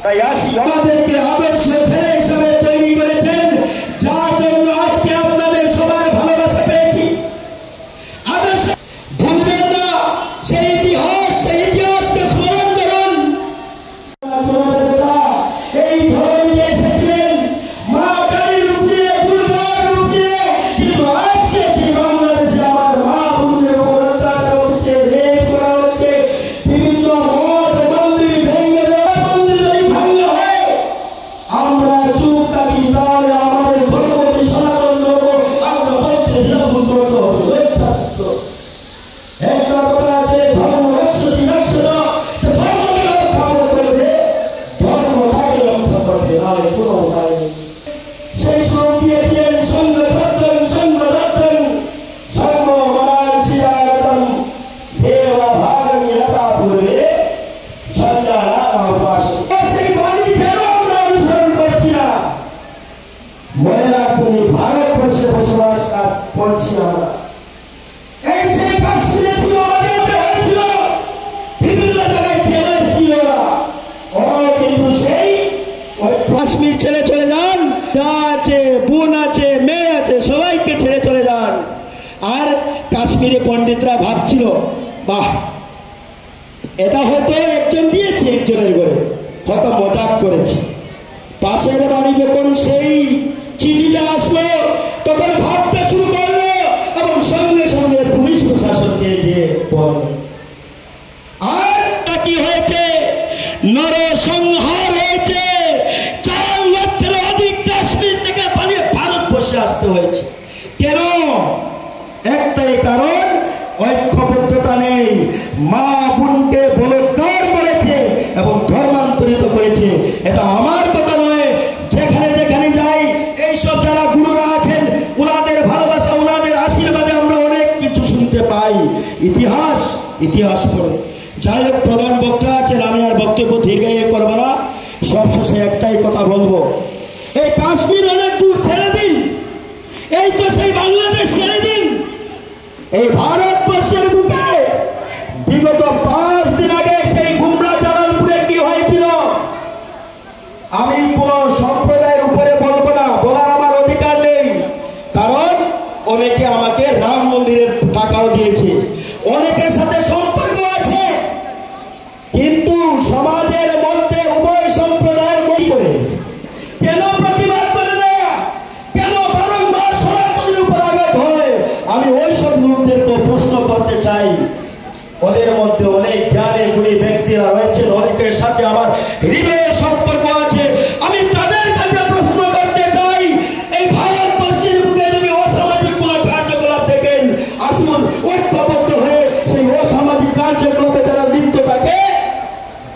তাই আসি আমাদেরকে আদর্শ ছেলে হিসাবে তৈরি করেছেন, যার জন্য আজকে আপনাদের সবার ভালোবাসা পেয়েছি। আদর্শ ভুলবেন না, সেই ইতিহাসকে স্মরণ করুন। এই ধরনের এসেছিলেন মা কালী রূপিয়ে, দুর্গা রূপিয়ে, কিন্তু আজকে সেই বাংলাদেশে আমার মা বোনদের উপর অত্যাচার হচ্ছে, রেপ করা হচ্ছে, বিভিন্ন মঠ মন্দির ভেঙে দেওয়া, মন্দির যদি ভাঙা হয় আমরা চুপ থাকি, তাহলে আমাদের ধর্মকে সনাতন ধর্ম আমরা বলতে বিলম্ব করতে হবে। একটা কথা আছে, ধর্ম রক্ষতি রক্ষণ, ধর্মকে রক্ষা করবে, ধর্মটাকে রক্ষা করবে, নাহলে কোনো উপায় নেই। সেই শ্লোক দিয়েছেন সঙ্গ সত্যম সঙ্গ দত্তম সঙ্গ মনাংশিয়াগতম দেবা ভাগমি হতা পূর্বে সঞ্জানা উপাসন। সেই বাণী কেন আমরা অনুসরণ করছি না? মনে রাখুন, ভারতবর্ষে বসবাস করছি আমরা। এই সেই কাশ্মীরে ছিল, আমাদের হয়েছিল, বিভিন্ন জায়গায় ফেলে ছিল ও, কিন্তু সেই কাশ্মীর ছেড়ে চলে যান, যা আছে বোন আছে মেয়ে আছে সবাইকে ছেড়ে চলে যান। আর কাশ্মীরে পণ্ডিতরা ভাবছিল বাহ, এটা হয়তো একজন দিয়েছে, একজনের করে হয়তো মজাক করেছে। পাশের বাড়ি যখন সেই চিঠিটা আসলো তখন ভাবতে শুরু করলো এবং সঙ্গে সঙ্গে পুলিশ প্রশাসনকে দিয়ে বলল। আর কি হয়েছে? নরসংহার হয়েছে। 4 লক্ষের অধিক কাশ্মীর থেকে পালিয়ে ভারতবর্ষে আসতে হয়েছে। কেন? একটাই কারণ, ঐক্যবদ্ধতা নেই। মা বোনকে বলৎকার করেছে এবং ধর্মান্তরিত করেছে। এটা আমার কথা নয়, যেখানে যেখানে যাই এইসব যারা গুরুরা আছেন ওনাদের ভালোবাসা, ওনাদের আশীর্বাদে আমরা অনেক কিছু শুনতে পাই। ইতিহাস পড়ো। যাই হোক, প্রধান বক্তা আছেন, আমি আর বক্তব্য দীর্ঘায়ী করব না। সবশেষে একটাই কথা বলবো, এই কাশ্মীর অনেক দূর ছেড়ে দিন, এই তো সেই বাংলাদেশ ছেড়ে দিন। এই ভারতবর্ষের বুকে বিগত 5 দিন আগে সেই গুমরা জালালপুরে কি হয়েছিল আমি কোন সম্প্রদায়ের উপরে বলবো না, বলার আমার অধিকার নেই। কারণ অনেকে আমাকে রাম মন্দিরের টাকাও দিয়েছে, অনেকের সাথে সম্পর্ক আছে, কিন্তু সমাজের মধ্যে উভয় সম্প্রদায়ের মধ্যে করে কেন প্রতিবাদ করে না? কেন বারংবার সনাতনের উপর আঘাত হয়? আমি ওইসব লোকদেরকে প্রশ্ন করতে চাই। ওদের মধ্যে অনেক জ্ঞানী গুণী ব্যক্তিরা রয়েছেন, অনেকের সাথে আমার হৃদয়ের সম্পর্ক আছে। আমি তাদের কাছে প্রশ্ন করতে চাই, এই ভারতবর্ষের বুকে যদি অসামাজিক কোন কার্যকলাপ দেখেন, আসুন ঐক্যবদ্ধ হয়ে সেই অসামাজিক কার্যকলাপে যারা লিপ্ত থাকে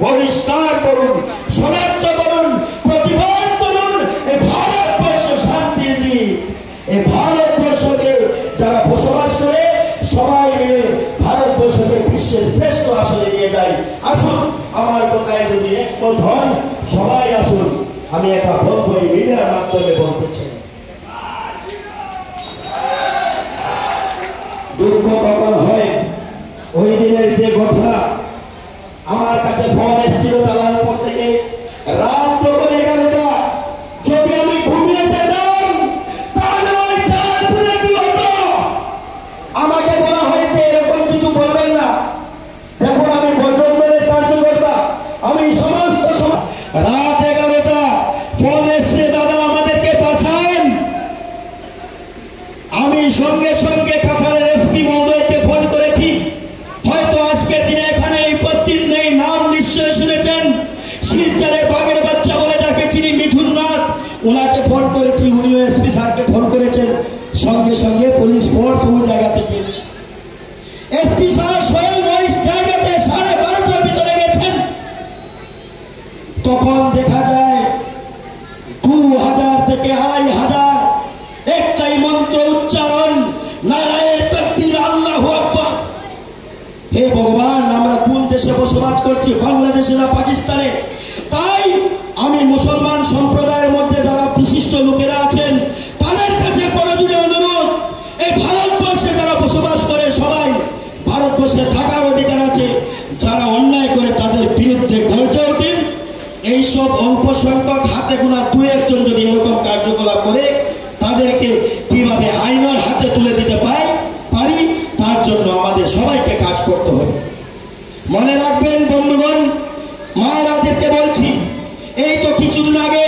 বহিষ্কার করুন, শনাক্ত করুন, প্রতিবাদ করুন। এই ভারতবর্ষ শান্তির দ্বীপ, এই ভারতবর্ষকে যারা বসবাস করে সবাই মিলে ভারতবর্ষকে বিশ্বের শ্রেষ্ঠ আসনে নিয়ে যায়। আসুন, আমার কথায় যদি একমত হন সবাই আসুন। আমি এটা বলবো, এই মিডিয়ার মাধ্যমে বলতে চাই। দুঃখ কখন হয়, ওই দিনের যে ঘটনা, আমার কাছে ফোন এসেছিল জালালপুর থেকে, রাত যখন 11টা, যদি আমি ঘুমিয়ে যেতাম তাহলে ওই জালালপুরে কি হতো? আমাকে বলা হয়েছে এরকম কিছু বলবেন না। দেখুন, আমি বজরঙ্গের কার্যকর্তা, আমি সমস্ত রাত 11টা ফোন এসছে, দাদা আমাদেরকে পাঠান। আমি সঙ্গে সঙ্গে কাছাড়ের এসপি মহোদয়কে ফোন করেছি। হয়তো আজকের দিনে এখানে উপস্থিত নেই, নাম নিশ্চয় শুনেছেন, শিলচরে বাঘের বাচ্চা বলে যাকে চিনি, মিঠুন নাথ, ওনাকে ফোন করেছি, উনিও এসপি স্যারকে ফোন করেছেন। সঙ্গে সঙ্গে পুলিশ ফোর্স ওই জায়গাতে গিয়েছে। এসপি স্যার স্বয়ং ওই জায়গাতে 12:30টার ভিতরে গেছেন। তখন দেখা যায় 2000 থেকে 2500 একটাই মন্ত্র উচ্চারণ, নারায়ে তাকবীর, আল্লাহু আকবার। হে ভগবান, আমরা কোন দেশে বসবাস করছি, বাংলাদেশে না পাকিস্তানে? তাই আমি মুসলমান সম্প্রদায়ের মধ্যে যারা বিশিষ্ট লোকেরা আছেন তাদের কাছে করজোড়ে অনুরোধ, এই ভারতবর্ষে যারা বসবাস করে সবাই ভারতবর্ষে থাকার অধিকার আছে। যারা অন্যায় করে তাদের বিরুদ্ধে গর্জে ওঠেন। এইসব সংখ্যক হাতে গোনা দুই একজন যদি এরকম কার্যকলাপ করে তাদেরকে কিভাবে আইনের হাতে তুলে দিতে পারি তার জন্য আমাদের সবাইকে কাজ করতে হবে। মনে রাখবেন বন্ধুগণ, মায়েরাদেরকে বলছি, এই তো কিছুদিন আগে